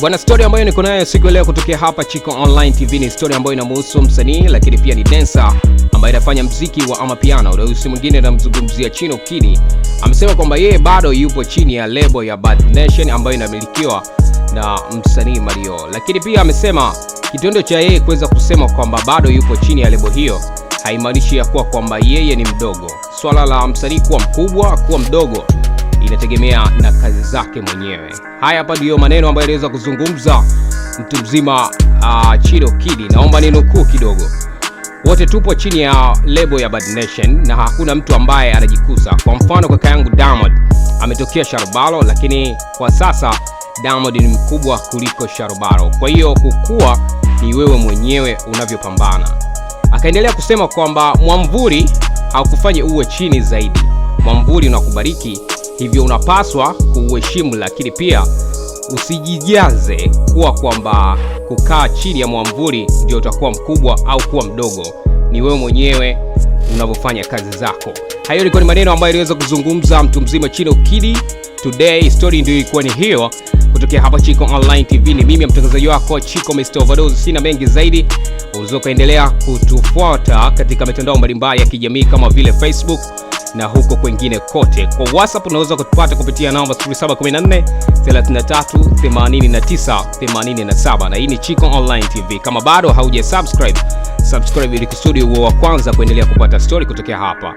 Bwana, story ambayo niko nayo siku leo kutokea hapa Chiko Online TV ni story ambayo inamhusu msanii lakini pia ni dancer ambaye anafanya muziki wa amapiano. Ndio usi mwingine anamzungumzia Chino Kid. Amesema kwamba yeye bado yupo chini ya lebo ya Bad Nation ambayo inamilikiwa na msanii Mario. Lakini pia amesema kitendo cha yeye kuweza kusema kwamba bado yupo chini ya lebo hiyo haimaanishi ya kuwa kwamba yeye ni mdogo. Swala la msanii kuwa mkubwa, kuwa mdogo inategemea na kazi zake mwenyewe. Haya hapa ndio maneno ambayo aliweza kuzungumza mtu mzima Chino Kid. Naomba ninukuu kidogo. Wote tupo chini ya lebo ya Bad Nation na hakuna mtu ambaye anajikuza. Kwa mfano kaka yangu Diamond ametokea Sharobaro, lakini kwa sasa Diamond ni mkubwa kuliko Sharobaro. Kwa hiyo kukua ni wewe mwenyewe unavyopambana. Akaendelea kusema kwamba mwamvuli haukufanye uwe chini zaidi. Mwamvuli unakubariki, hivyo unapaswa kuuheshimu, lakini pia usijijaze kuwa kwamba kukaa chini ya mwamvuli ndio utakuwa mkubwa au kuwa mdogo. Ni wewe mwenyewe unavyofanya kazi zako. Hayo ilikuwa ni maneno ambayo aliweza kuzungumza mtu mzima Chino Kid. Today story ndio ilikuwa ni hiyo kutokea hapa Chiko Online TV. Ni mimi mtangazaji wako Chiko Mr. Overdose. Sina mengi zaidi. Unaweza kaendelea kutufuata katika mitandao mbalimbali ya kijamii kama vile Facebook na huko kwingine kote. Kwa WhatsApp unaweza kutupata kupitia namba 0714 33 89 87. Na hii ni Chiko Online TV. Kama bado haujasubscribe, subscribe ili kusudi uwe wa kwanza kuendelea kupata story kutokea hapa.